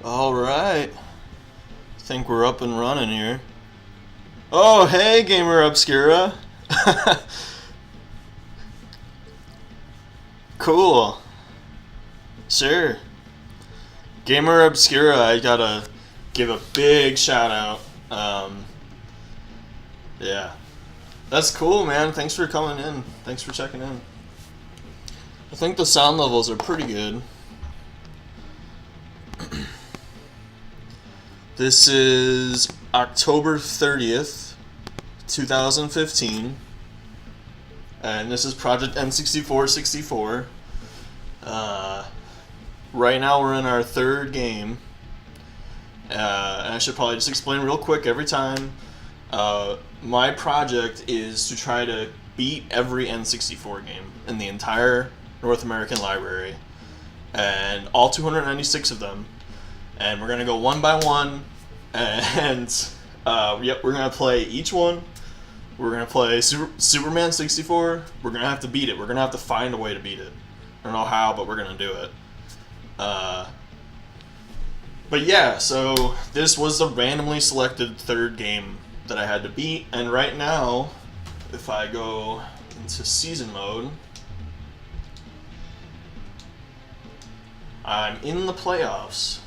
Alright. Think we're up and running here. Oh, hey, Gamer Obscura. Cool. Sure. Gamer Obscura, I gotta give a big shout out. Yeah. That's cool, man. Thanks for coming in. Thanks for checking in. I think the sound levels are pretty good. This is October 30th, 2015. And this is Project N6464. Right now we're in our third game. And I should probably just explain real quick every time. My project is to try to beat every N64 game in the entire North American library. And all 296 of them. And we're going to go one by one. And yep, we're going to play each one. We're going to play Superman 64. We're going to have to beat it. We're going to have to find a way to beat it. I don't know how, but we're going to do it. But yeah, so this was the randomly selected third game that I had to beat. And right now, if I go into season mode, I'm in the playoffs.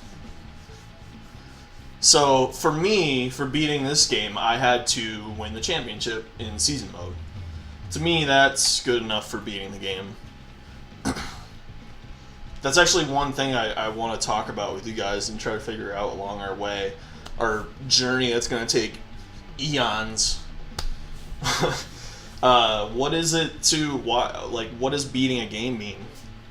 So for me, for beating this game, I had to win the championship in season mode. To me, that's good enough for beating the game. That's actually one thing I want to talk about with you guys and try to figure out along our way, our journey that's going to take eons. What is it to, what does beating a game mean?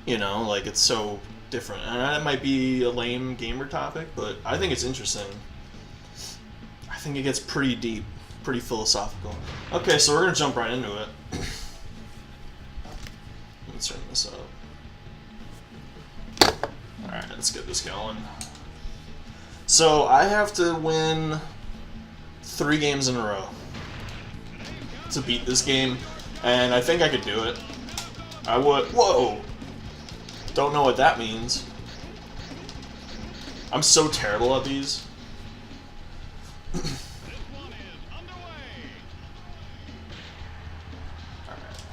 You know, like, it's so different. And that might be a lame gamer topic, but I think it's interesting. I think it gets pretty deep, pretty philosophical. Okay, so we're going to jump right into it. Let's turn this up. Alright, let's get this going. So, I have to win 3 games in a row to beat this game, and I think I could do it. I would. Whoa! Don't know what that means. I'm so terrible at these. Alright,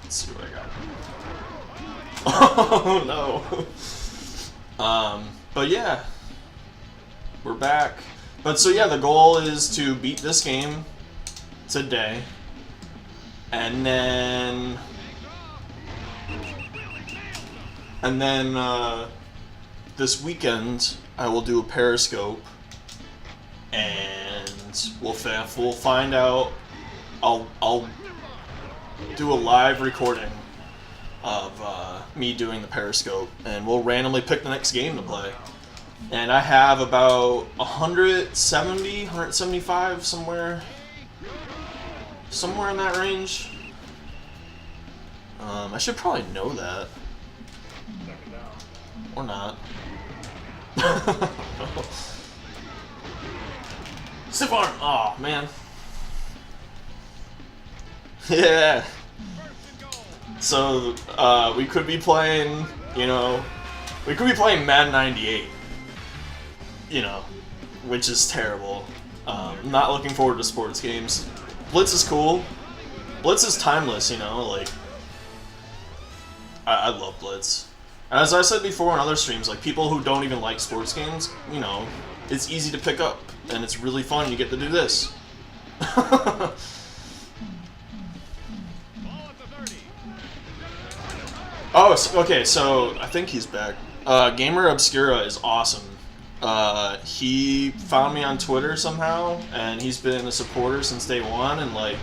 let's see what I got. Oh no! But yeah, we're back. But so yeah, the goal is to beat this game today, and then this weekend I will do a Periscope, and we'll find out. I'll do a live recording of me doing the Periscope, and we'll randomly pick the next game to play. And I have about 170, 175, somewhere in that range. I should probably know that. Or not. Stiff arm! Aw, oh, man. Yeah. So, we could be playing, we could be playing Madden 98, which is terrible. Not looking forward to sports games. Blitz is cool. Blitz is timeless, I love Blitz. As I said before on other streams, like, people who don't even like sports games, it's easy to pick up, and it's really fun. You get to do this. Oh, okay, so I think he's back. Gamer Obscura is awesome. He found me on Twitter somehow, and he's been a supporter since day one, and, like,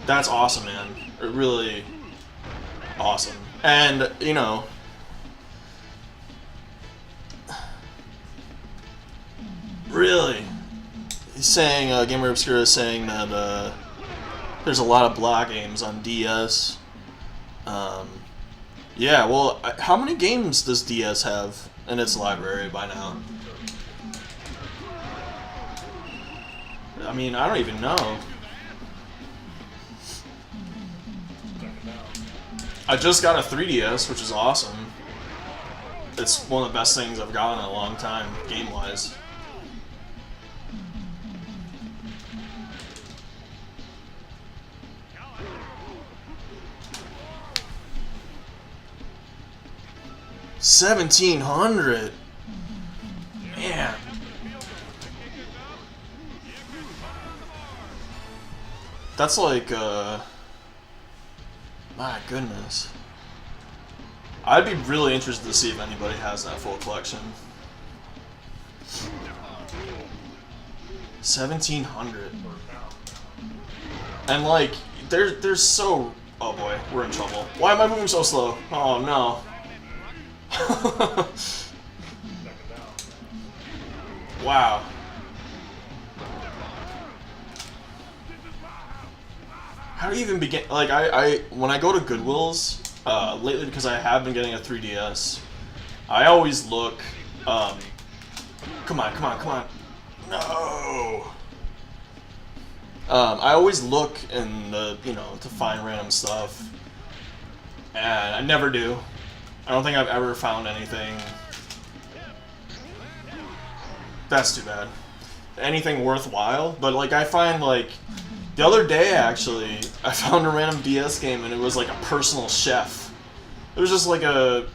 that's awesome, man. Really awesome. And, really, he's saying, Gamer Obscura is saying that, there's a lot of block games on DS. Yeah, well, how many games does DS have in its library by now? I mean, I don't even know. I just got a 3DS, which is awesome. It's one of the best things I've gotten in a long time, game-wise. 1,700. Man. That's like, my goodness. I'd be really interested to see if anybody has that full collection. 1,700. And like, there's so... Oh boy, we're in trouble. Why am I moving so slow? Oh no. Wow. How do you even begin? Like, I when I go to Goodwill's, lately, because I have been getting a 3DS, I always look, come on, come on, come on. No! I always look in the, to find random stuff, and I never do. I don't think I've ever found anything. That's too bad. Anything worthwhile, but like I find like, the other day actually, I found a random DS game and it was like a personal chef. It was just like a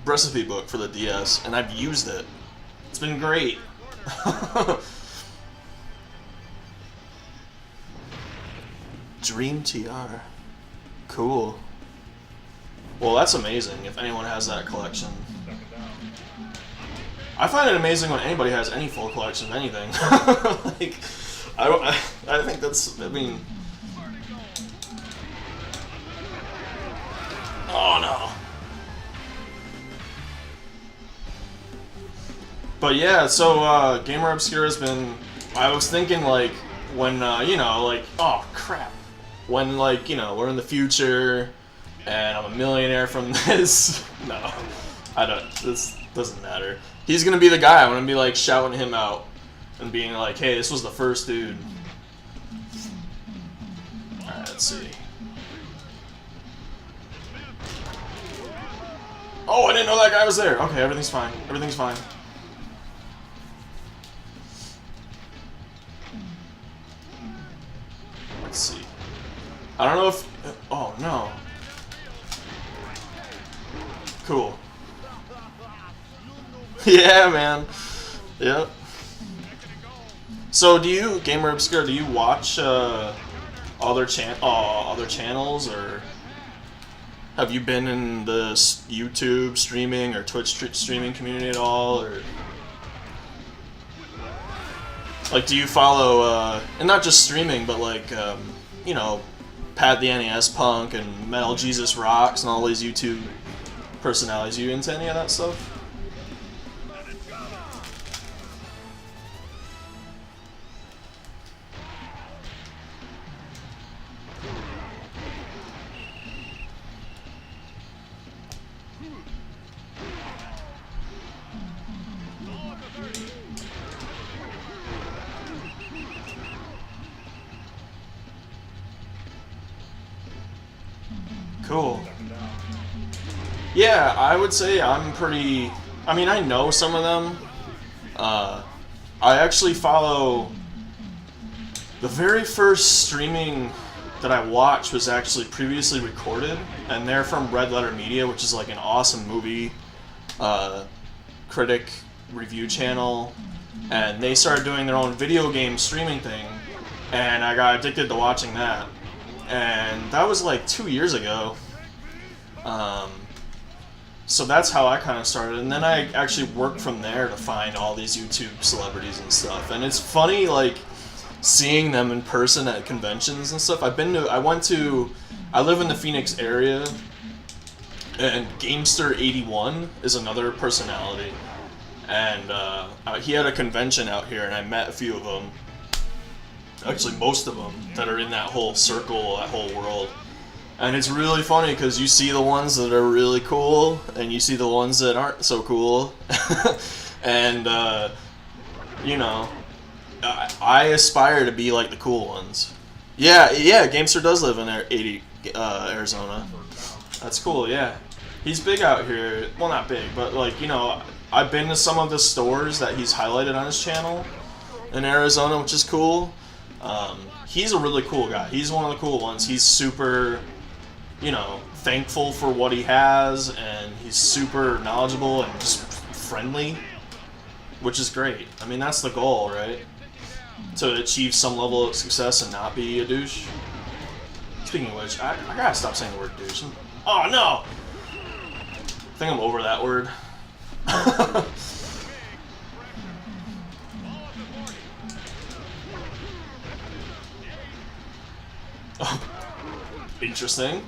recipe book for the DS, and I've used it. It's been great. Dream TR. Cool. Well, that's amazing if anyone has that collection. I find it amazing when anybody has any full collection of anything. Like, I think that's, I mean... Oh no. But yeah, so Gamer Obscure has been, I was thinking like, when, like, oh crap. When like, we're in the future, and I'm a millionaire from this. No, I don't, this doesn't matter. He's gonna be the guy. I'm gonna be like shouting him out and being like, hey, this was the first dude. Alright, let's see. Oh, I didn't know that guy was there. Okay, everything's fine. Everything's fine. Let's see. I don't know if... Oh, no. Cool. Yeah, man. Yep. So, do you, Gamer Obscure, do you watch other channels, or have you been in the YouTube streaming or Twitch streaming community at all, or like, do you follow and not just streaming, but like Pat the NES Punk and Metal Jesus Rocks and all these YouTube personalities? Are you into any of that stuff? Cool. Yeah, I would say I'm pretty... I mean, I know some of them. I actually follow... The very first streaming that I watched was actually previously recorded, and they're from Red Letter Media, which is like an awesome movie critic review channel, and they started doing their own video game streaming thing, and I got addicted to watching that. And that was like 2 years ago. So that's how I kind of started, and then I actually worked from there to find all these YouTube celebrities and stuff. And it's funny, like, seeing them in person at conventions and stuff. I live in the Phoenix area, and Gamester81 is another personality. And he had a convention out here, and I met a few of them. Actually, most of them that are in that whole circle, that whole world. And it's really funny because you see the ones that are really cool, and you see the ones that aren't so cool. And, I aspire to be like the cool ones. Yeah, Gamester does live in Arizona. That's cool, yeah. He's big out here. Well, not big, but like, I've been to some of the stores that he's highlighted on his channel in Arizona, which is cool. He's a really cool guy. He's one of the cool ones. He's super, thankful for what he has, and he's super knowledgeable and just friendly, which is great. I mean, that's the goal, right? To achieve some level of success and not be a douche. Speaking of which, I gotta stop saying the word douche. Oh no! I think I'm over that word. Oh, interesting.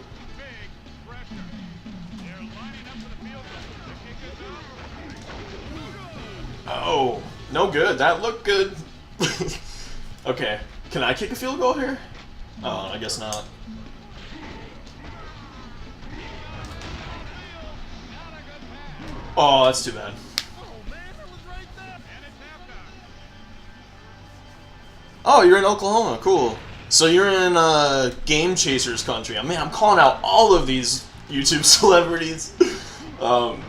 Oh, no good. That looked good. Okay, can I kick a field goal here? Oh, I guess not. Oh, that's too bad. Oh, you're in Oklahoma. Cool. So you're in Game Chasers country. I mean, I'm calling out all of these YouTube celebrities. Well,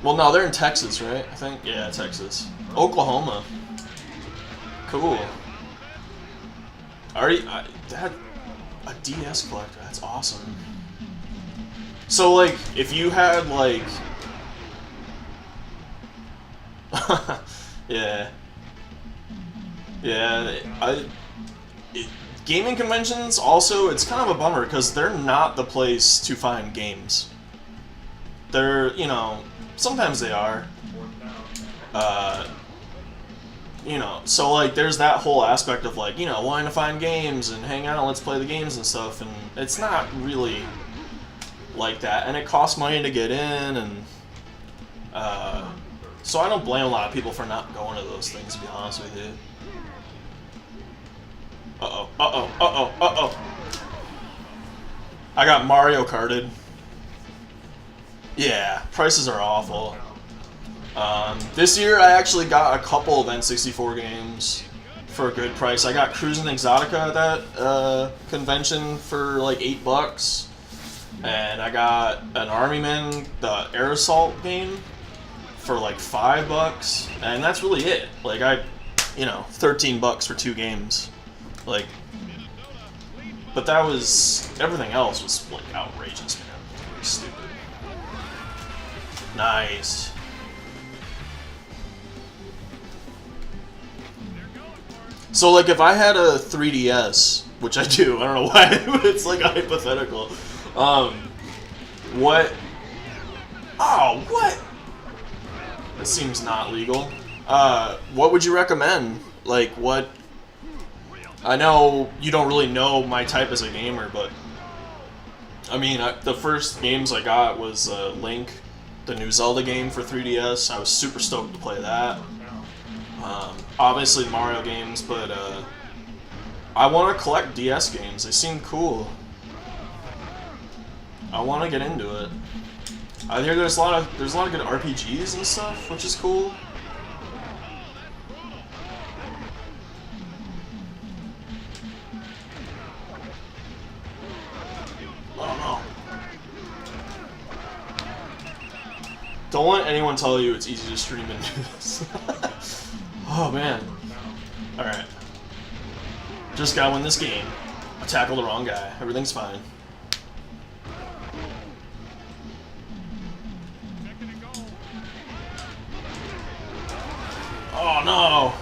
no, they're in Texas, right? I think. Yeah, Texas. Oklahoma. Cool. That a DS collector. That's awesome. So, like, if you had like, yeah, gaming conventions also, it's kind of a bummer because they're not the place to find games. They're, you know, sometimes they are. You know, so like there's that whole aspect of like, you know, wanting to find games and hang out, let's play the games and stuff, and it's not really like that, and it costs money to get in, and so I don't blame a lot of people for not going to those things, to be honest with you. Uh-oh. I got Mario Karted. Yeah, prices are awful. This year I actually got a couple of N64 games for a good price. I got Cruisin' Exotica at that convention for like $8, and I got an Army Man, the Air Assault game, for like $5, and that's really it. Like you know, $13 for 2 games, like. But that was, everything else was like outrageous, man. It was stupid. Nice. So, like, if I had a 3DS, which I do, I don't know why, but it's like a hypothetical. What? Oh, what? That seems not legal. What would you recommend? Like, what? I know you don't really know my type as a gamer, but I mean, the first games I got was Link, the new Zelda game for 3DS. I was super stoked to play that. Obviously Mario games, but I want to collect DS games. They seem cool. I want to get into it. I hear there's a lot of good RPGs and stuff, which is cool. Oh no. Don't let anyone tell you it's easy to stream and do this. Oh man. Alright. Just gotta win this game. I tackled the wrong guy. Everything's fine. Oh no!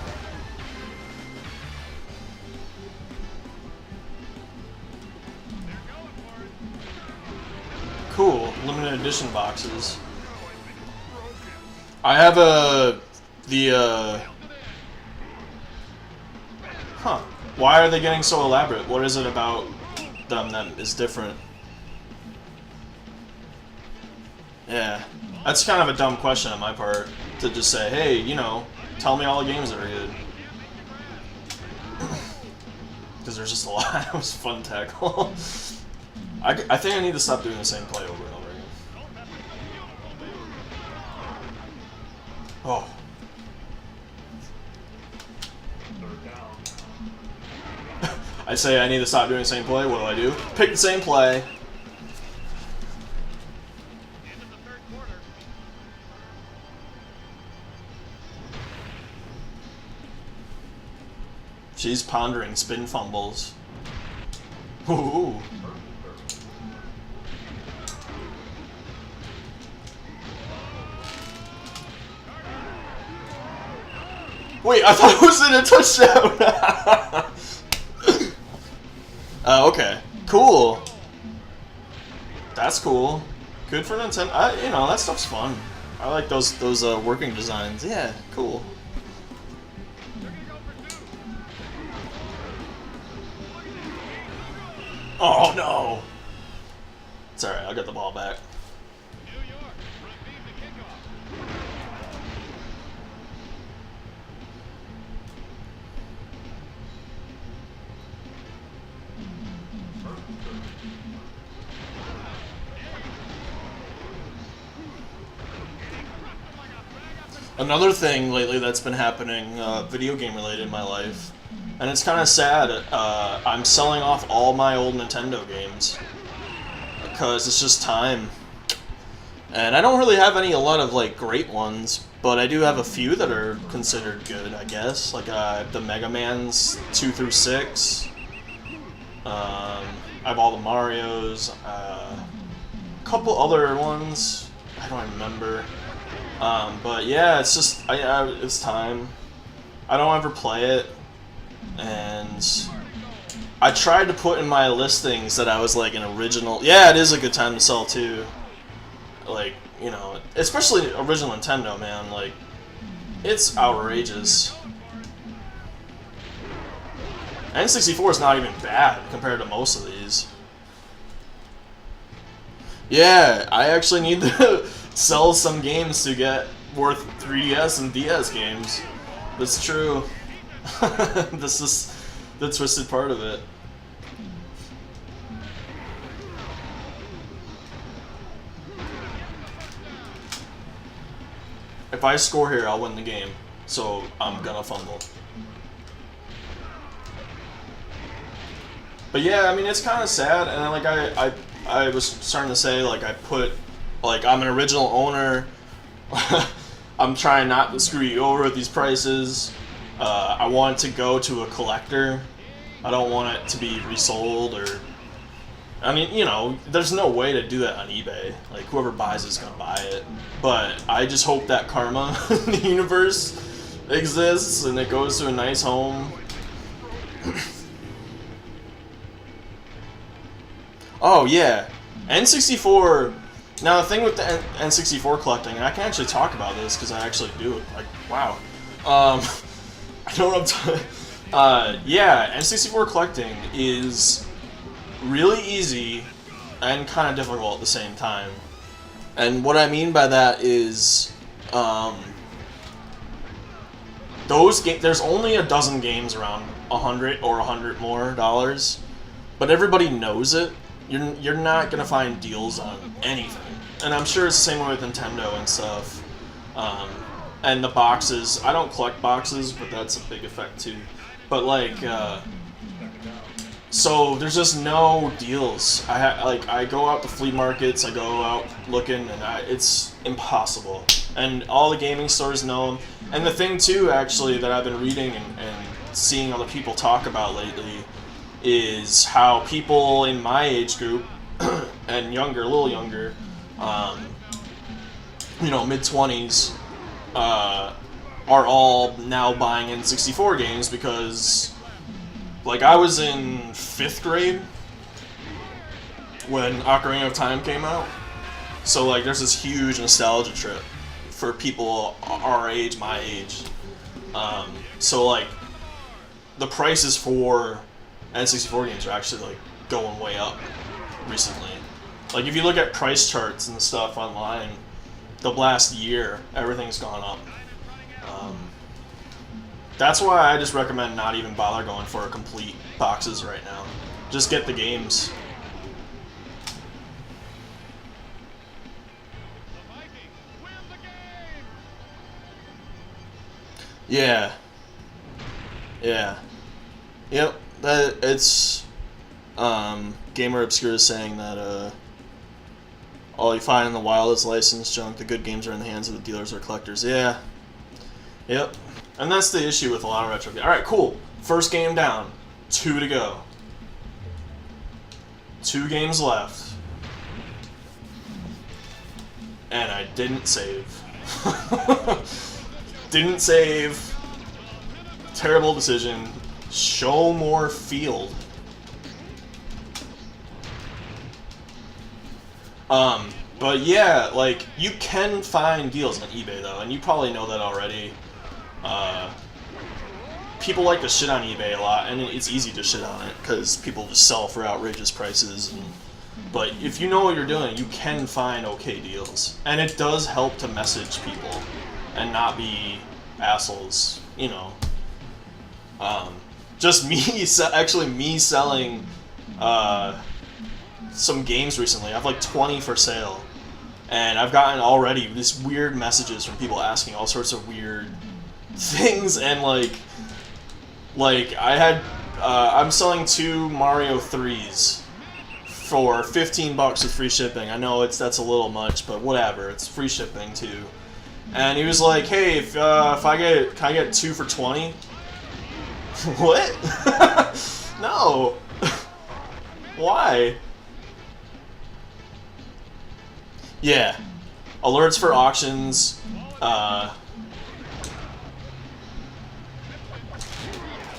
Cool. Limited edition boxes. I have Huh. Why are they getting so elaborate? What is it about them that is different? Yeah. That's kind of a dumb question on my part, to just say, hey, you know, tell me all the games that are good. Because there's just a lot. It was fun to tackle. I think I need to stop doing the same play over and over again. Oh. I say I need to stop doing the same play. What do? Pick the same play. She's pondering spin fumbles. Ooh. Wait, I thought it was in a touchdown. Okay, cool. That's cool. Good for Nintendo. You know, that stuff's fun. I like those working designs. Yeah, cool. Oh no! It's alright, I'll get the ball back. Another thing lately that's been happening, video game related in my life, and it's kind of sad, I'm selling off all my old Nintendo games, because it's just time. And I don't really have a lot of like great ones, but I do have a few that are considered good, I guess. Like the Mega Mans 2 through 6. I have all the Marios, a couple other ones, I don't remember. But yeah, it's just, it's time. I don't ever play it, and I tried to put in my listings that I was like an original. Yeah, it is a good time to sell too. Like, you know, especially original Nintendo, man. Like, it's outrageous. N64 is not even bad compared to most of these. Yeah, I actually need to sell some games to get worth 3DS and DS games. That's true. This is the twisted part of it. If I score here, I'll win the game. So I'm gonna fumble. But yeah, I mean, it's kind of sad, and like I was starting to say, like, I'm an original owner. I'm trying not to screw you over with these prices. I want it to go to a collector. I don't want it to be resold or... I mean, you know, there's no way to do that on eBay. Like, whoever buys it's gonna buy it. But I just hope that karma in the universe exists and it goes to a nice home. Oh, yeah. N64... Now, the thing with the N64 collecting, and I can actually talk about this because I actually do it. Like, wow. I know what I'm yeah, N64 collecting is really easy and kind of difficult at the same time. And what I mean by that is, there's only a dozen games around $100 or $100 more, but everybody knows it. You're not gonna find deals on anything, and I'm sure it's the same way with Nintendo and stuff. And the boxes, I don't collect boxes, but that's a big effect too. But like, so there's just no deals. I go out to flea markets, I go out looking, and it's impossible. And all the gaming stores know them. And the thing too, actually, that I've been reading and seeing other people talk about lately is how people in my age group and younger, a little younger, you know, mid-20s, are all now buying N64 games because, like, I was in 5th grade when Ocarina of Time came out. So, like, there's this huge nostalgia trip for people our age, my age. So, like, the prices for N64 games are actually, like, going way up recently. Like, if you look at price charts and stuff online, the last year, everything's gone up. That's why I just recommend not even bother going for complete boxes right now. Just get the games. Yeah. Yeah. Yep. It's Gamer Obscure is saying that all you find in the wild is licensed junk. The good games are in the hands of the dealers or collectors. Yeah. Yep. And that's the issue with a lot of retro games. Alright, cool. First game down. 2 to go. 2 games left. And I didn't save. Didn't save. Terrible decision. Show more field. But yeah, like, you can find deals on eBay though, and you probably know that already. People like to shit on eBay a lot, and it's easy to shit on it because people just sell for outrageous prices. But if you know what you're doing, you can find okay deals, and it does help to message people and not be assholes, you know. Just me, actually me selling some games recently. I have like 20 for sale, and I've gotten already this weird messages from people asking all sorts of weird things, and like I had I'm selling 2 Mario 3s for $15 with free shipping. I know that's a little much, but whatever, it's free shipping too. And he was like, hey, can I get 2 for 20? What? No. Why? Yeah. Alerts for auctions.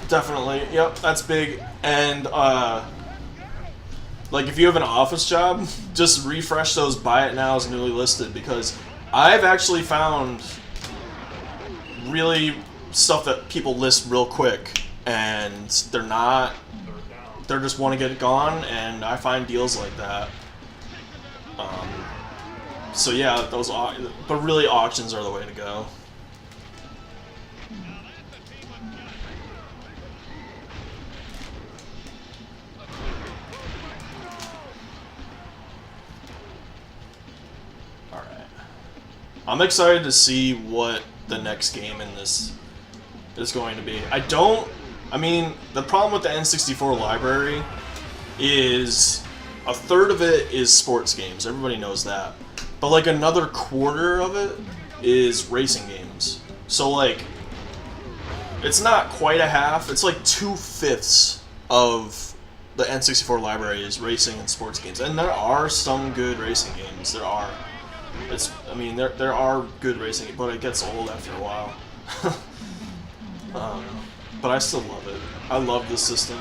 Definitely. Yep, that's big. And like, if you have an office job, just refresh those buy it now as newly listed, because I've actually found really stuff that people list real quick, and they're just want to get it gone, and I find deals like that. So yeah, but really auctions are the way to go. Alright. I'm excited to see what the next game in this is going to be. I mean, the problem with the N64 library is a third of it is sports games. Everybody knows that. But like another quarter of it is racing games. So like, it's not quite a half. It's like 2/5 of the N64 library is racing and sports games. And there are some good racing games. There are. There are good racing, but it gets old after a while. But I still love it. I love this system.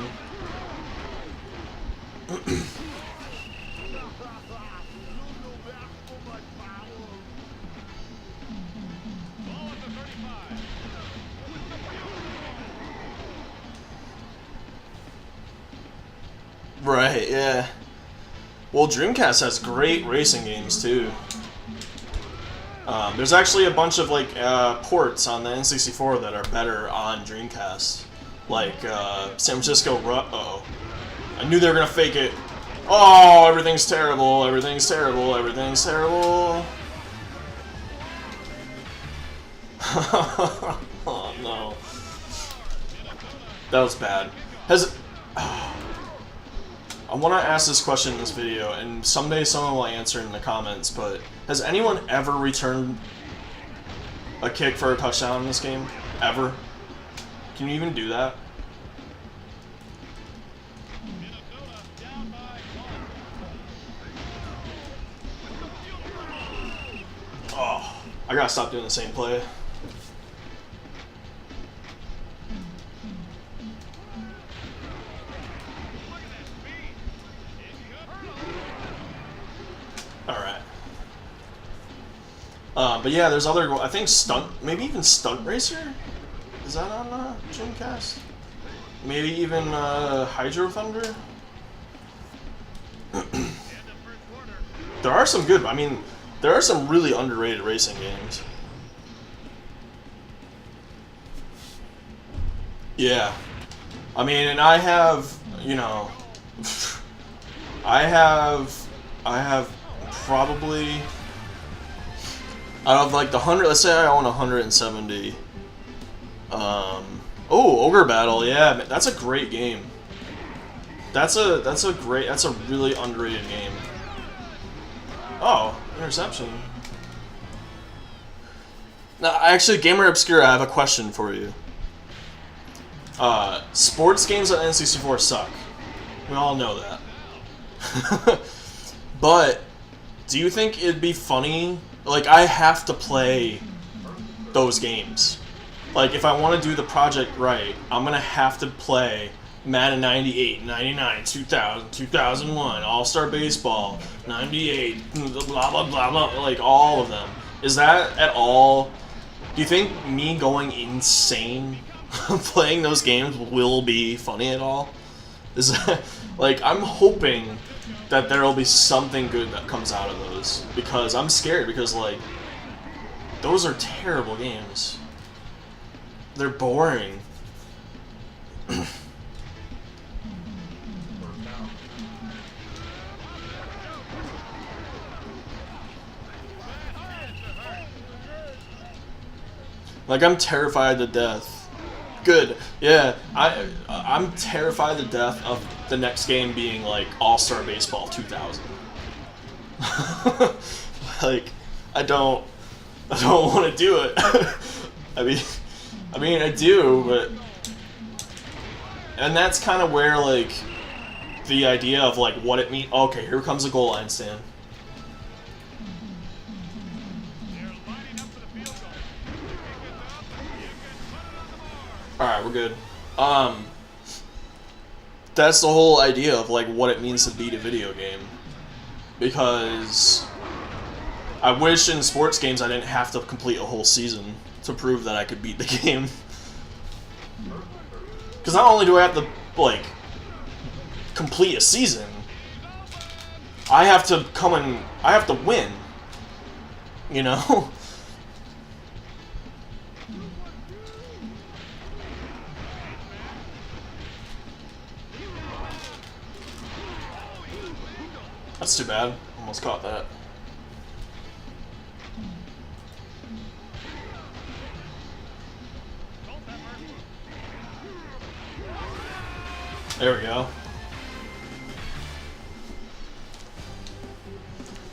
Right, yeah. Well, Dreamcast has great racing games too. There's actually a bunch of like ports on the N64 that are better on Dreamcast, like San Francisco. I knew they were gonna fake it. Oh, everything's terrible. Everything's terrible. Everything's terrible. Oh no, that was bad. I want to ask this question in this video, and someday someone will answer in the comments, but has anyone ever returned a kick for a touchdown in this game? Ever? Can you even do that? Oh, I gotta stop doing the same play. Alright. But yeah, there's other, I think maybe even Stunt Racer? Is that on Dreamcast? Maybe even Hydro Thunder? There are some good, there are some really underrated racing games. Yeah. And I have, I have probably, out of like the 100, let's say I own 170. Oh, Ogre Battle, yeah, that's a great game. That's a really underrated game. Oh, interception. Now, actually, Gamer Obscura, I have a question for you. Sports games on N64 suck. We all know that. But do you think it'd be funny? Like, I have to play those games. Like, if I want to do the project right, I'm going to have to play Madden 98, 99, 2000, 2001, All-Star Baseball, 98, blah, blah, blah, blah, like, all of them. Is that at all... Do you think me going insane playing those games will be funny at all? Is that... Like, I'm hoping that there will be something good that comes out of those. Because I'm scared, because, like, those are terrible games. They're boring. Like, I'm terrified to death. Good. Yeah, I'm terrified to death of the next game being, like, All-Star Baseball 2000. Like, I don't want to do it. I mean, I do, but... And that's kind of where, like, the idea of, like, what it means... Okay, here comes a goal line stand. Alright, we're good. That's the whole idea of, like, what it means to beat a video game. Because I wish in sports games I didn't have to complete a whole season to prove that I could beat the game. Because not only do I have to, like, complete a season, I have to I have to win. You know? That's too bad. Almost caught that. There we go.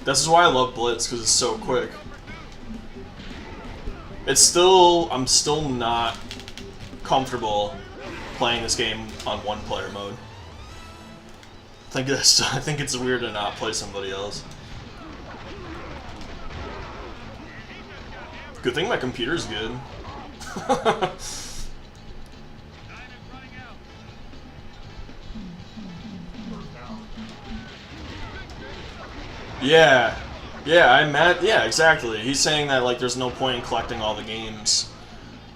This is why I love Blitz, because it's so quick. It's still... I'm still not comfortable playing this game on one-player mode. I think it's weird to not play somebody else. Good thing my computer's good. Yeah, yeah, exactly. He's saying that, like, there's no point in collecting all the games,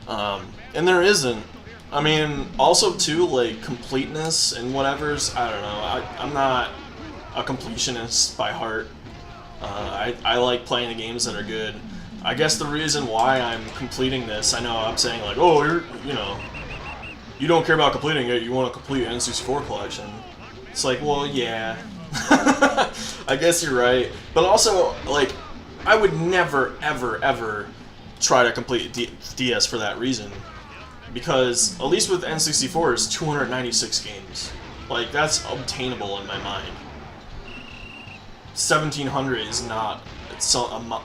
and there isn't. I mean, also too, like, completeness and whatever's, I don't know, I'm not a completionist by heart. I like playing the games that are good. I guess the reason why I'm completing this, I know I'm saying, like, oh, you know, you don't care about completing it, you want to complete an N64 collection. It's like, well, yeah. I guess you're right. But also, like, I would never, ever, ever try to complete DS for that reason. Because, at least with N64, it's 296 games. Like, that's obtainable in my mind. 1700 is not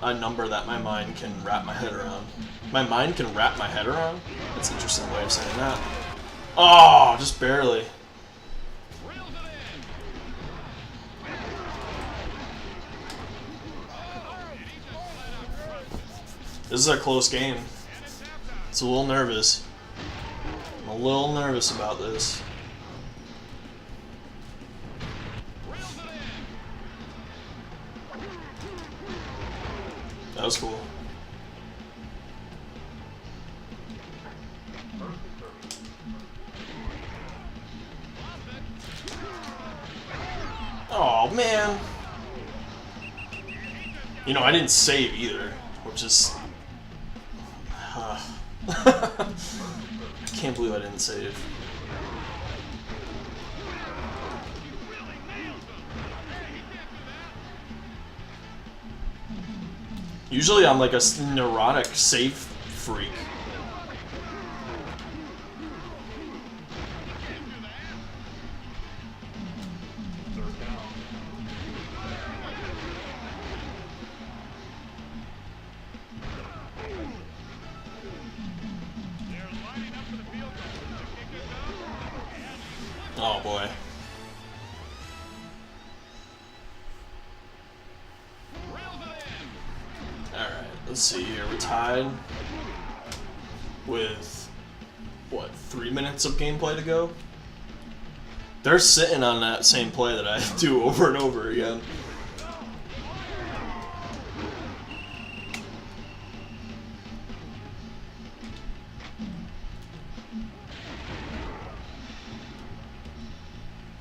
a number that my mind can wrap my head around. My mind can wrap my head around? That's an interesting way of saying that. Oh, just barely. This is a close game. It's a little nervous. I'm a little nervous about this. That was cool. Oh, man. You know, I didn't save either, which is... I can't believe I didn't save. Usually I'm like a neurotic save freak. Oh boy. Alright, let's see here. We're tied. with, what, 3 minutes of gameplay to go. They're sitting on that same play that I do over and over again.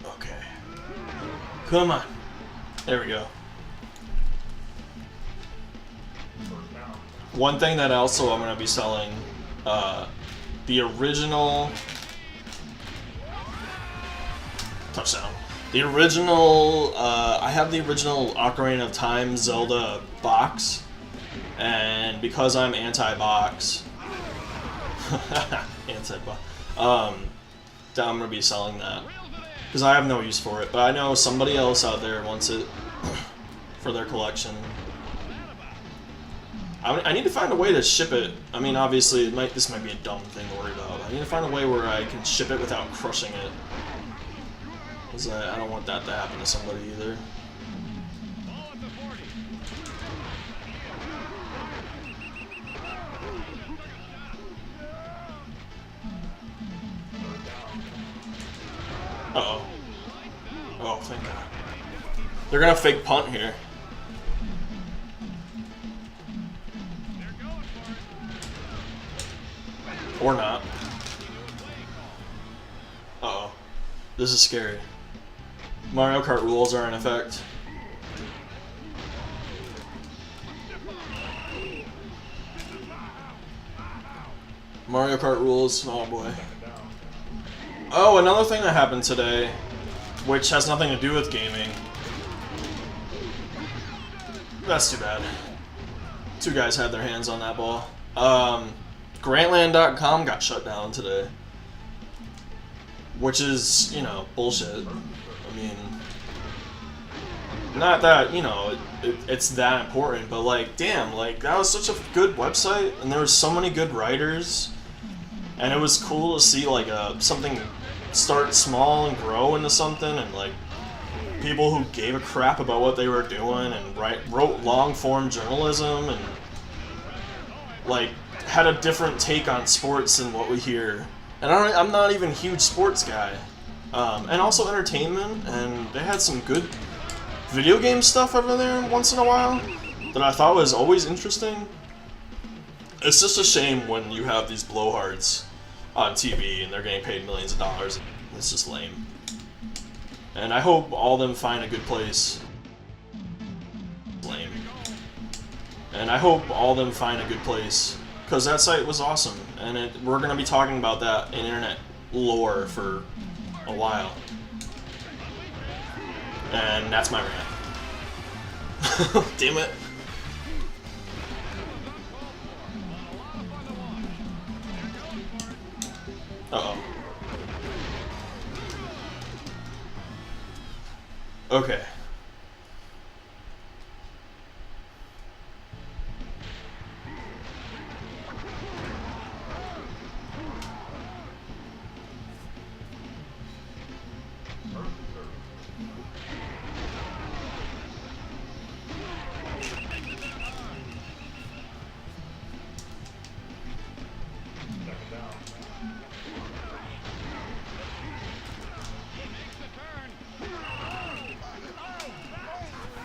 Okay. Come on. There we go. One thing that also I'm going to be selling, the original touchdown. The original, I have the original Ocarina of Time Zelda box, and because I'm anti-box, anti-box, I'm going to be selling that, because I have no use for it, but I know somebody else out there wants it for their collection. I need to find a way to ship it. I mean, obviously, this might be a dumb thing to worry about. I need to find a way where I can ship it without crushing it. Because I don't want that to happen to somebody either. Uh-oh. Oh, thank God. They're gonna fake punt here. Or not. Uh-oh. This is scary. Mario Kart rules are in effect. Mario Kart rules, oh boy. Oh, another thing that happened today, which has nothing to do with gaming. That's too bad. Two guys had their hands on that ball. Grantland.com got shut down today. Which is, you know, bullshit. I mean, not that, you know, it's that important, but like, damn, like, that was such a good website, and there were so many good writers, and it was cool to see, like, something start small and grow into something, and, like, people who gave a crap about what they were doing, and wrote long-form journalism, and, like, had a different take on sports than what we hear. And I'm not even a huge sports guy. And also entertainment, and they had some good video game stuff over there once in a while that I thought was always interesting. It's just a shame when you have these blowhards on TV and they're getting paid millions of dollars. It's just lame. And I hope all of them find a good place. Lame. And I hope all of them find a good place. Because that site was awesome, and we're going to be talking about that in internet lore for a while. And that's my rant. Damn it. Uh-oh. Okay.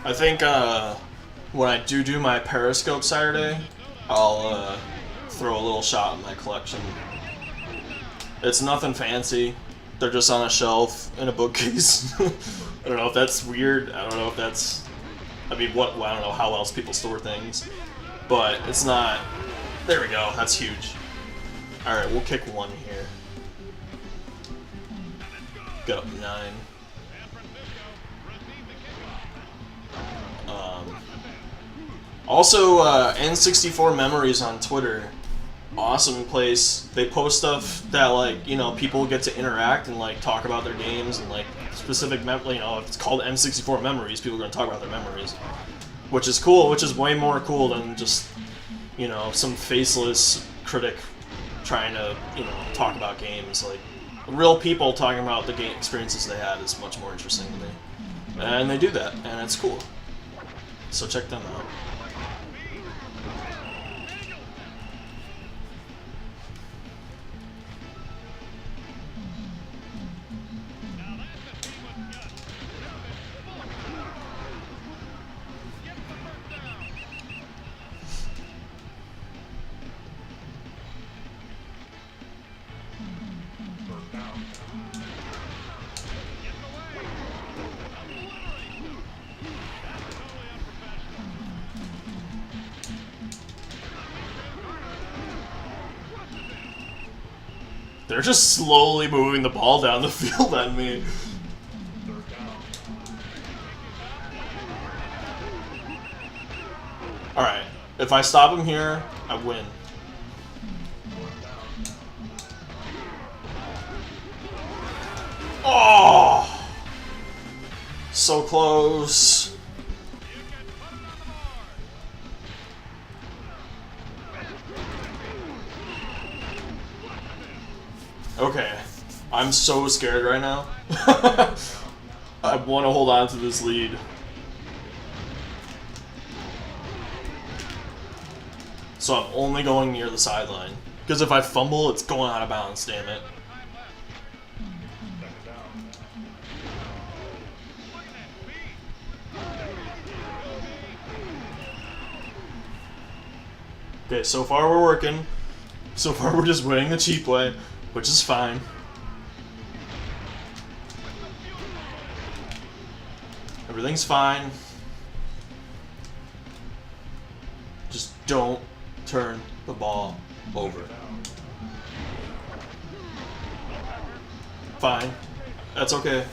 I think when I do my Periscope Saturday, I'll throw a little shot in my collection. It's nothing fancy. They're just on a shelf in a bookcase. I don't know if that's weird. I don't know if that's... I mean, I don't know how else people store things. But it's not... There we go. That's huge. Alright, we'll kick one here. Get up 9. Also, N64 Memories on Twitter. Awesome place. They post stuff that, like, you know, people get to interact and, like, talk about their games and, like, specific, you know, if it's called N64 Memories, people are going to talk about their memories. Which is cool, which is way more cool than just, you know, some faceless critic trying to, you know, talk about games. Like, real people talking about the game experiences they had is much more interesting to me. And they do that, and it's cool. So check them out. They're just slowly moving the ball down the field on me. Alright, if I stop him here, I win. Oh! So close. Okay, I'm so scared right now. I want to hold on to this lead. So I'm only going near the sideline. Because if I fumble, it's going out of bounds, damn it. Okay, so far we're working. So far we're just winning the cheap way, which is fine. Everything's fine. Just don't turn the ball over. Fine. That's okay.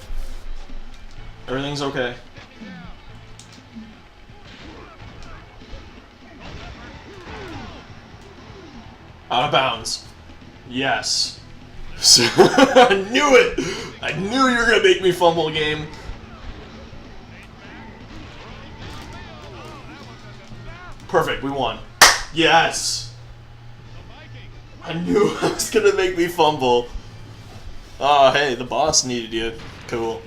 Everything's okay. Out of bounds. Yes. I knew it! I knew you were gonna make me fumble a game. Perfect, we won. Yes! I knew it was gonna make me fumble. Oh, hey, the boss needed you. Cool.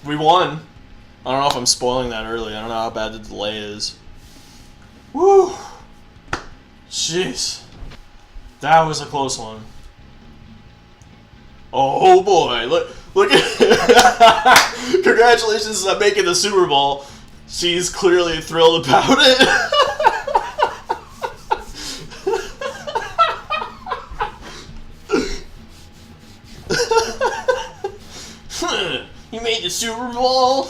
We won. I don't know if I'm spoiling that early. I don't know how bad the delay is. Woo! Jeez. That was a close one. Oh boy, look at congratulations on making the Super Bowl. She's clearly thrilled about it. You made the Super Bowl?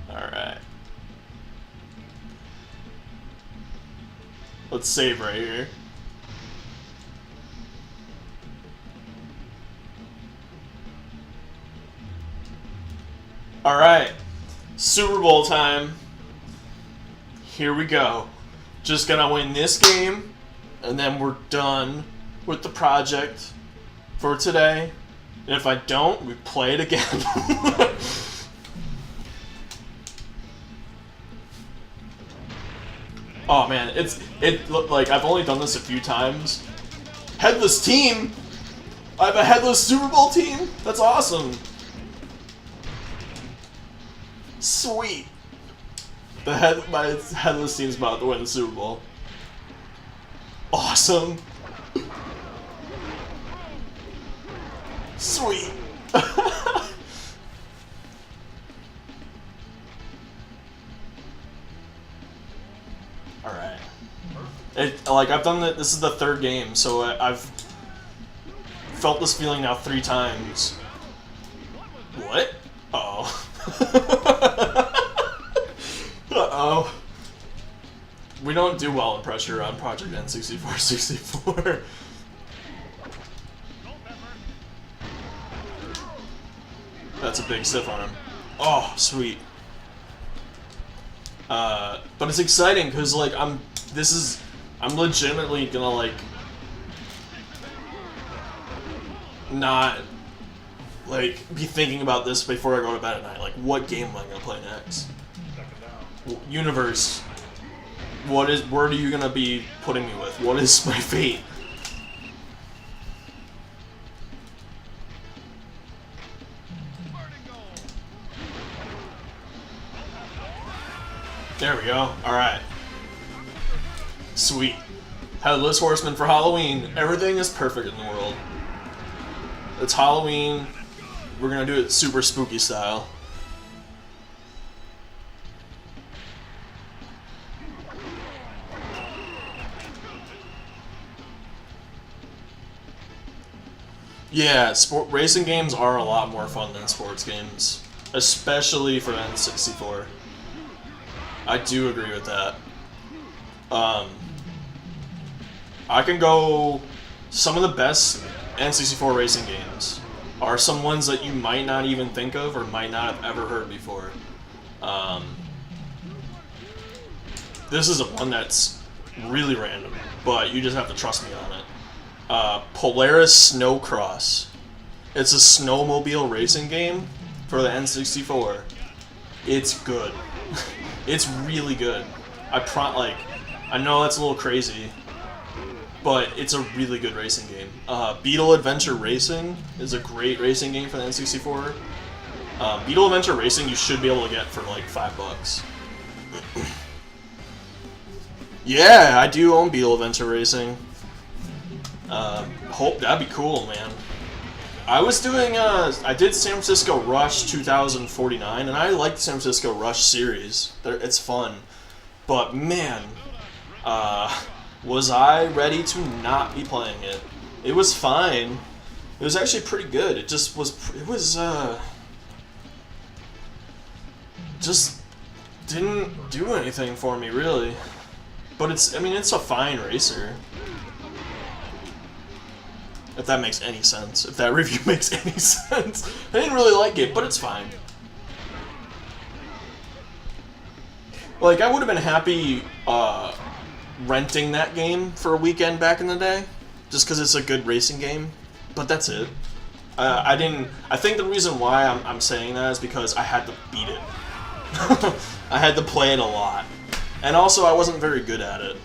Alright. Let's save right here. Alright. Super Bowl time. Here we go. Just gonna win this game, and then we're done with the project for today. And if I don't, we play it again. Oh man, it looked like I've only done this a few times. Headless team! I have a headless Super Bowl team? That's awesome. Sweet. My headless team's about to win the Super Bowl. Awesome. Sweet. Alright. Like, I've done this is the third game, so I've felt this feeling now 3 times. What? Uh-oh. Uh-oh. We don't do well in pressure on Project N64-64. That's a big stiff on him. Oh, sweet. But it's exciting because like I'm legitimately gonna like not like be thinking about this before I go to bed at night. Like, what game am I gonna play next? Universe. Where are you gonna be putting me with? What is my fate? There we go. Alright. Sweet. Headless Horseman for Halloween. Everything is perfect in the world. It's Halloween. We're gonna do it super spooky style. Yeah, racing games are a lot more fun than sports games. Especially for N64. I do agree with that. I can go. Some of the best N64 racing games are some ones that you might not even think of or might not have ever heard before. This is a one that's really random, but you just have to trust me on it. Polaris Snowcross. It's a snowmobile racing game for the N64. It's good. It's really good. I know that's a little crazy, but it's a really good racing game. Beetle Adventure Racing is a great racing game for the N64. Beetle Adventure Racing you should be able to get for like $5. Yeah, I do own Beetle Adventure Racing. Hope that'd be cool, man. I was doing, I did San Francisco Rush 2049, and I like the San Francisco Rush series. It's fun. But man, was I ready to not be playing it? It was fine. It was actually pretty good. It just didn't do anything for me, really. But it's a fine racer. If that makes any sense. If that review makes any sense. I didn't really like it, but it's fine. Like, I would have been happy renting that game for a weekend back in the day. Just because it's a good racing game. But that's it. I think the reason why I'm saying that is because I had to beat it. I had to play it a lot. And also, I wasn't very good at it.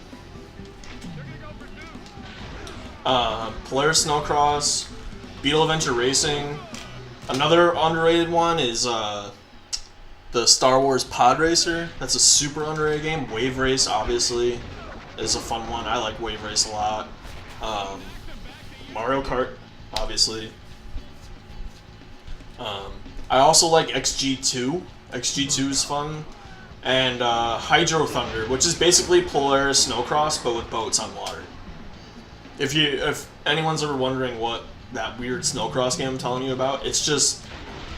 Polaris Snowcross, Beetle Adventure Racing. Another underrated one is the Star Wars Pod Racer. That's a super underrated game. Wave Race, obviously, is a fun one. I like Wave Race a lot. Mario Kart, obviously. I also like XG2. XG2 is fun. And Hydro Thunder, which is basically Polaris Snowcross, but with boats on water. If anyone's ever wondering what that weird Snowcross game I'm telling you about, it's just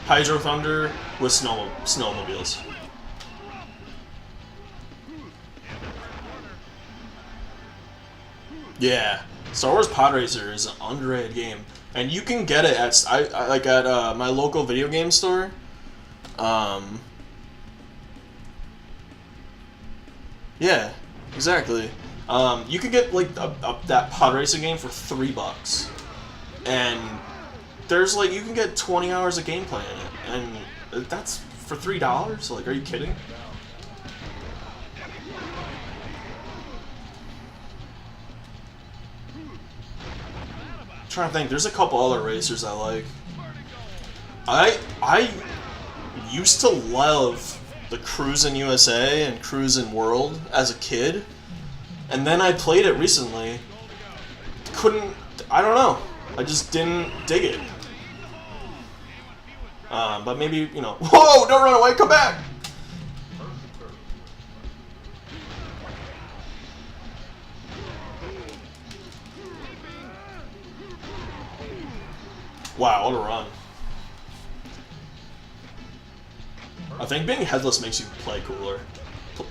Hydro Thunder with snowmobiles. Yeah, Star Wars Pod Racer is an underrated game, and you can get it at my local video game store. Yeah, exactly. You could get like that pod racing game for $3, and there's like you can get 20 hours of gameplay in it, and that's for $3. Like, are you kidding? I'm trying to think. There's a couple other racers I like. I used to love the Cruisin' USA and Cruisin' World as a kid. And then I played it recently. I don't know. I just didn't dig it. But maybe, whoa, don't run away, come back! Wow, what a run. I think being headless makes you play cooler.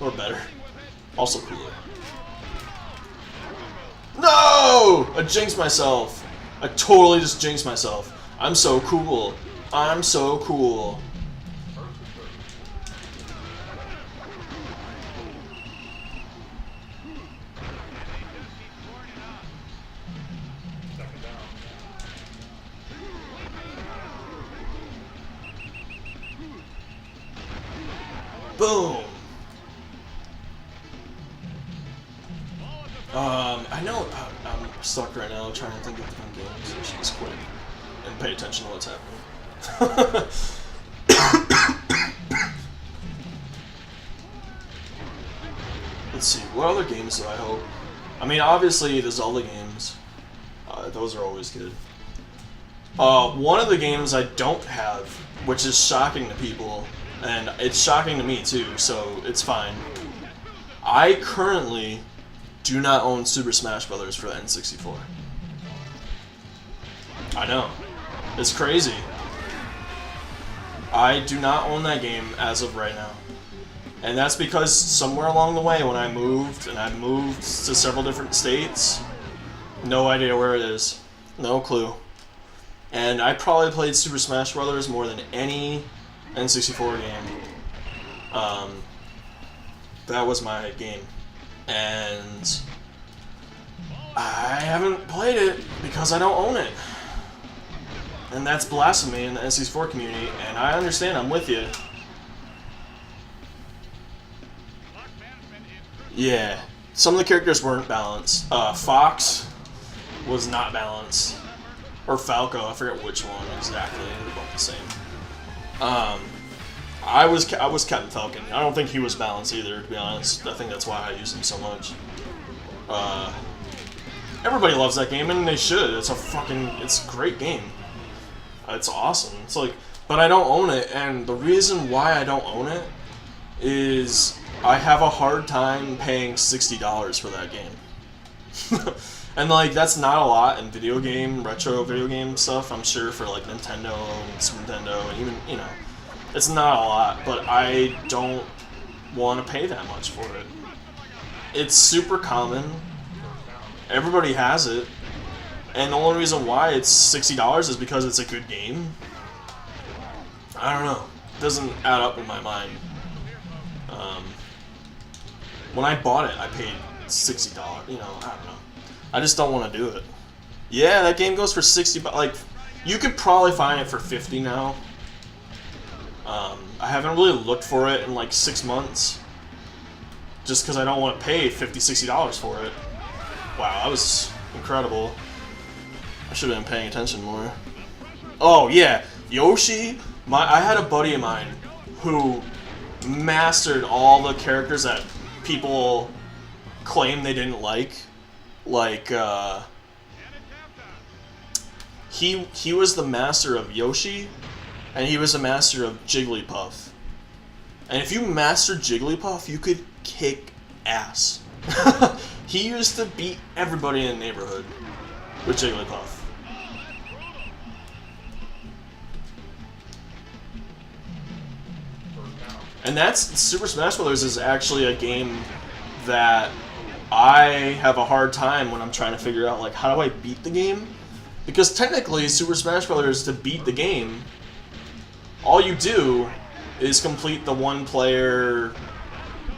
Or better. Also cooler. No! I jinxed myself. I totally just jinxed myself. I'm so cool. I'm so cool. Boom. I know I'm stuck right now trying to think of different games. I should just quit and pay attention to what's happening. Let's see, what other games do I hope? I mean, obviously the Zelda games. Those are always good. One of the games I don't have, which is shocking to people, and it's shocking to me too, so it's fine. I currently do not own Super Smash Bros. For the N64. I know. It's crazy. I do not own that game as of right now. And that's because somewhere along the way when I moved to several different states, No idea where it is. No clue. And I probably played Super Smash Brothers more than any N64 game. That was my game. And I haven't played it because I don't own it. And that's blasphemy in the N64 community, and I understand, I'm with you. Yeah, some of the characters weren't balanced. Fox was not balanced. Or Falco, I forget which one exactly, they're both the same. I was Captain Falcon. I don't think he was balanced either, to be honest. I think that's why I use him so much. Everybody loves that game, and they should. It's a great game. It's awesome. It's like, but I don't own it, and the reason why I don't own it is I have a hard time paying $60 for that game. And like, that's not a lot in retro video game stuff, I'm sure, for like Nintendo and Super Nintendo, and even, you know, it's not a lot, but I don't want to pay that much for it. It's super common. Everybody has it. And the only reason why it's $60 is because it's a good game. I don't know. It doesn't add up in my mind. When I bought it, I paid $60. You know, I don't know. I just don't want to do it. Yeah, that game goes for $60. Like, you could probably find it for $50 now. I haven't really looked for it in like 6 months. Just because I don't want to pay $50, $60 for it. Wow, that was incredible. I should have been paying attention more. Oh yeah, Yoshi. I had a buddy of mine who mastered all the characters that people claim they didn't like. Like he was the master of Yoshi, and he was the master of Jigglypuff. And if you mastered Jigglypuff, you could kick ass. He used to beat everybody in the neighborhood with Jigglypuff. And that's Super Smash Brothers is actually a game that I have a hard time when I'm trying to figure out, like, how do I beat the game? Because technically, Super Smash Brothers, to beat the game, all you do is complete the one-player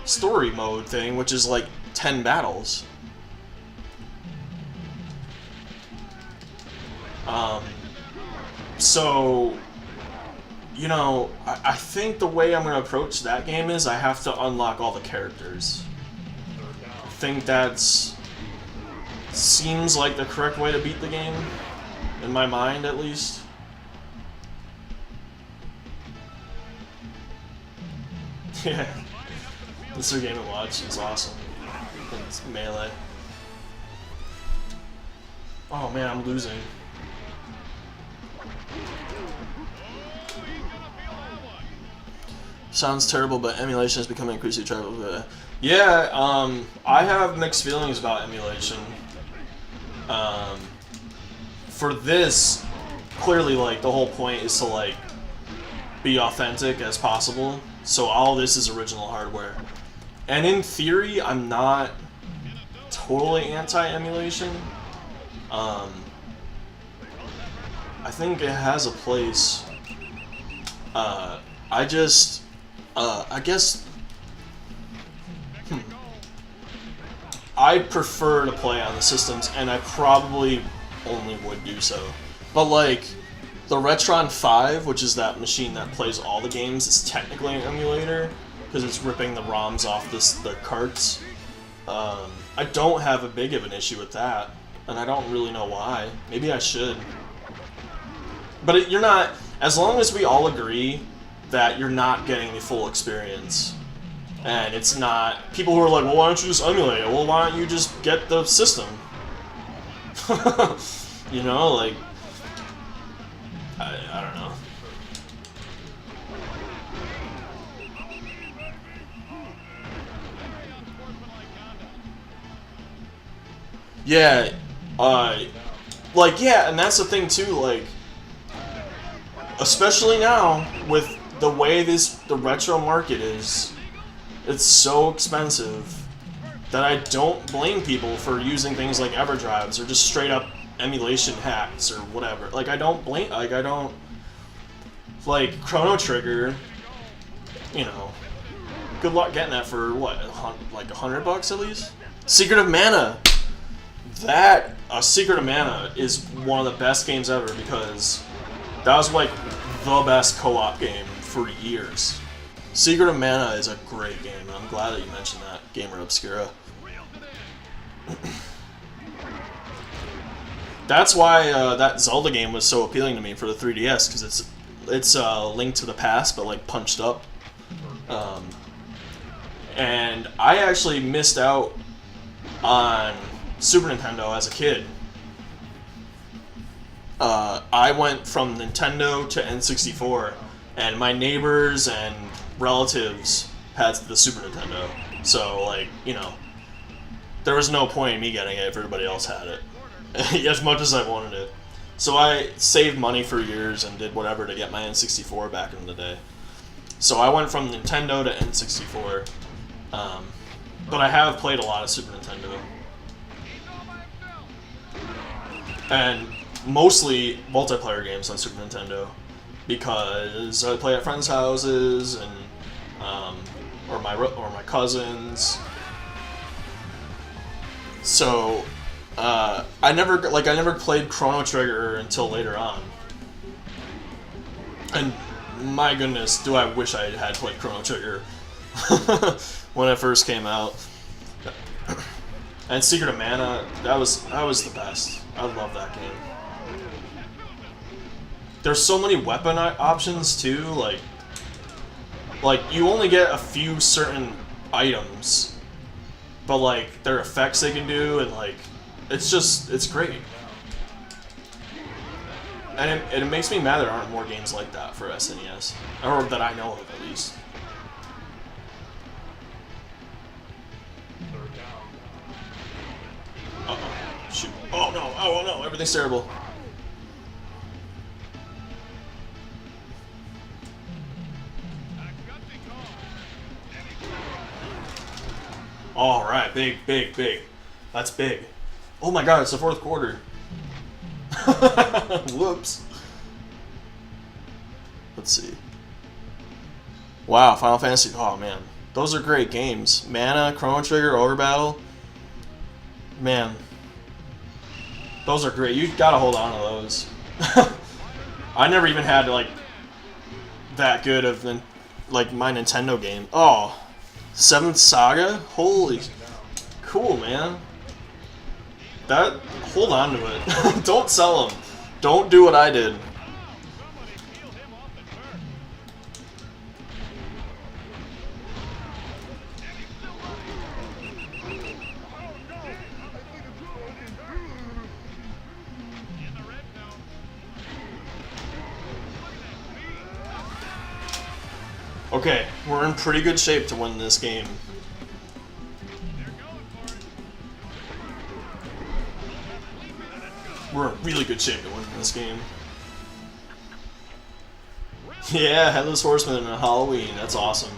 story mode thing, which is like 10 battles. So, you know, I think the way I'm going to approach that game is I have to unlock all the characters. I think that's seems like the correct way to beat the game, in my mind at least. Yeah, this is a game to watch. It's awesome. It's Melee. Oh man, I'm losing. Sounds terrible, but emulation is becoming increasingly tribal. Yeah, I have mixed feelings about emulation. For this, clearly, like, the whole point is to, like, be authentic as possible. So all this is original hardware. And in theory, I'm not totally anti-emulation. I think it has a place. I guess I prefer to play on the systems, and I probably only would do so. But like, the Retron 5, which is that machine that plays all the games, is technically an emulator, because it's ripping the ROMs off the carts. I don't have a big of an issue with that, and I don't really know why. Maybe I should. But you're not, as long as we all agree that you're not getting the full experience, and it's not, people who are like, well, why don't you just emulate it? Well, why don't you just get the system? You know, like, I don't know. Yeah, like, yeah, and that's the thing too, like, especially now, with the way the retro market is, it's so expensive. that I don't blame people for using things like EverDrives or just straight up emulation hacks or whatever. Like I don't blame, like Chrono Trigger, you know, good luck getting that for what, like $100 at least? Secret of Mana. That Secret of Mana is one of the best games ever because that was like the best co-op game for years. Secret of Mana is a great game, and I'm glad that you mentioned that, Gamer Obscura. That's why that Zelda game was so appealing to me for the 3DS, because it's Link to the Past, but like punched up. And I actually missed out on Super Nintendo as a kid. I went from Nintendo to N64, and my neighbors and relatives had the Super Nintendo. So, like, you know, there was no point in me getting it if everybody else had it, as much as I wanted it. So I saved money for years and did whatever to get my N64 back in the day. So I went from Nintendo to N64, but I have played a lot of Super Nintendo. And mostly multiplayer games on Super Nintendo, because I play at friends' houses and or my cousins. So I never played Chrono Trigger until later on. And my goodness, do I wish I had played Chrono Trigger when it first came out. And Secret of Mana, that was the best. I love that game. There's so many weapon options too, like you only get a few certain items, but like their effects they can do, and like it's great. And it makes me mad there aren't more games like that for SNES, or that I know of at least. Uh-oh. Shoot. Oh no, oh no, everything's terrible. Alright, big. That's big. Oh my god, it's the fourth quarter. Whoops. Let's see. Wow, Final Fantasy. Oh man. Those are great games. Mana, Chrono Trigger, SUPERBOWL. Man. Those are great. You gotta hold on to those. I never even had like that good of like my Nintendo game. Oh. 7th Saga? Holy cool, man. Hold on to it. Don't sell them. Don't do what I did. Okay, we're in pretty good shape to win this game. We're in really good shape to win this game. Yeah, Headless Horseman and Halloween. That's awesome.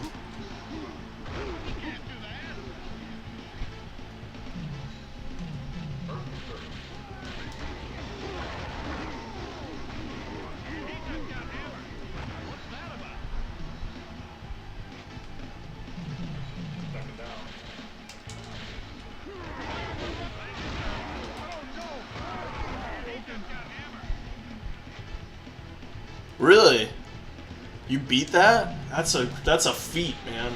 Really? You beat that? That's a feat, man.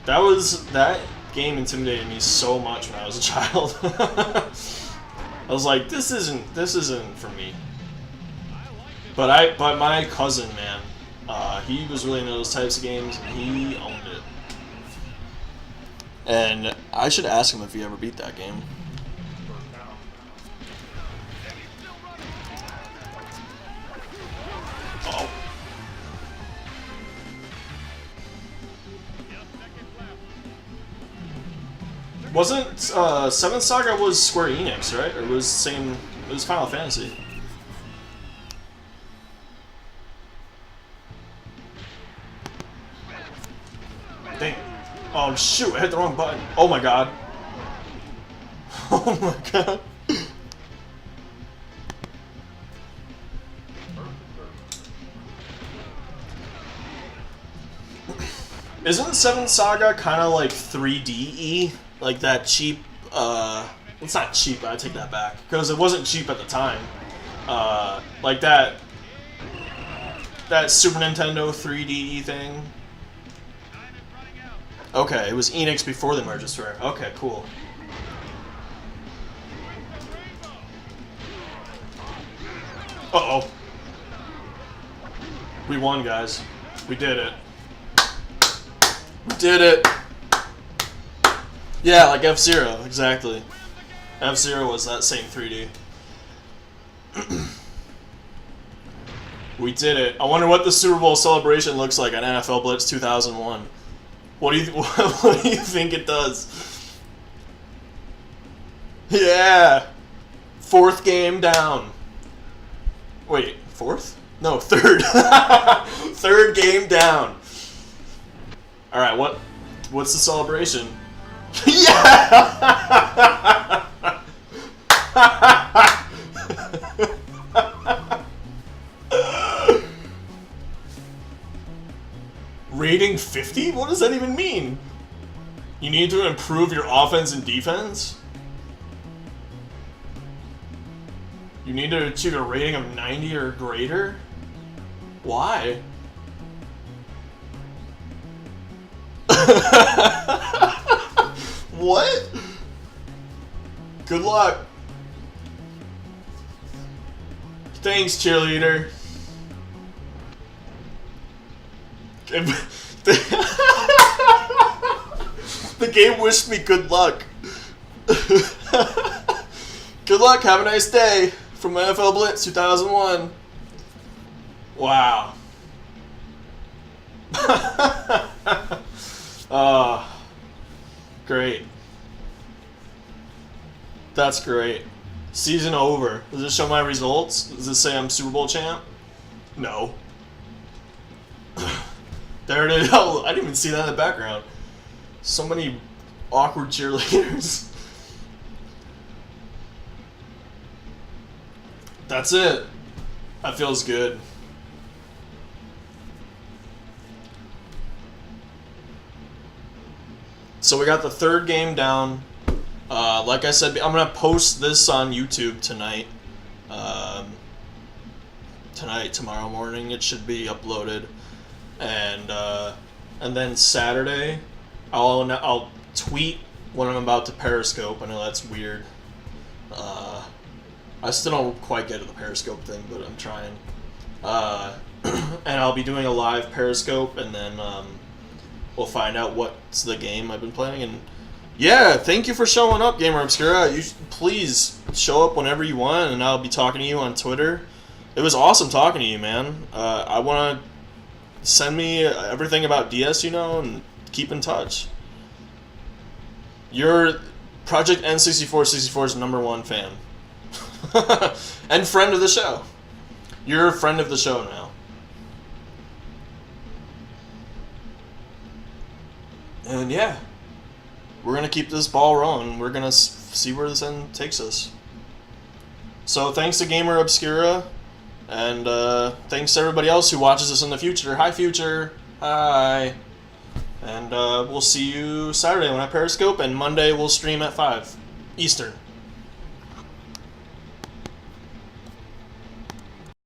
That game intimidated me so much when I was a child. I was like, this isn't for me. But my cousin, man, he was really into those types of games, and he owned it. And I should ask him if he ever beat that game. Oh. Wasn't 7th Saga was Square Enix, right? Or was same? It was Final Fantasy. Dang. Oh, Oh shoot, I hit the wrong button. Oh my god. Oh my god. Isn't Seven Saga kind of like 3D-y? Like that cheap, it's not cheap, but I take that back. Because it wasn't cheap at the time. Like that Super Nintendo 3D thing. Okay, it was Enix before they merged with Square. Okay, cool. Uh-oh. We won, guys. We did it. We did it. Yeah, like F-Zero, exactly. F-Zero was that same 3D. We did it. I wonder what the Super Bowl celebration looks like on NFL Blitz 2001. What do you think it does? Yeah. 4th game down. Wait, 4th? No, 3rd. 3rd game down. All right, what's the celebration? Yeah. Rating 50? What does that even mean? You need to improve your offense and defense? You need to achieve a rating of 90 or greater? Why? What? Good luck. Thanks, cheerleader. The game wished me good luck. Good luck, have a nice day. From NFL Blitz 2001. Wow. Great. That's great. Season over. Does this show my results? Does this say I'm Super Bowl champ? No. There it is. Oh, I didn't even see that in the background. So many awkward cheerleaders. That's it. That feels good. So we got the 3rd game down. Like I said, I'm going to post this on YouTube tonight. Tomorrow morning, it should be uploaded. And then Saturday, I'll tweet when I'm about to Periscope. I know that's weird. I still don't quite get to the Periscope thing, but I'm trying. And I'll be doing a live Periscope, and then we'll find out what's the game I've been playing. And yeah, thank you for showing up, Gamer Obscura. You please show up whenever you want, and I'll be talking to you on Twitter. It was awesome talking to you, man. I want to send me everything about DS, and keep in touch. You're Project N64's #1 fan. And friend of the show. You're a friend of the show now. And yeah, we're going to keep this ball rolling. We're going to see where this end takes us. So thanks to Gamer Obscura, and thanks to everybody else who watches us in the future. Hi, future. Hi. And we'll see you Saturday when I Periscope, and Monday we'll stream at 5 Eastern.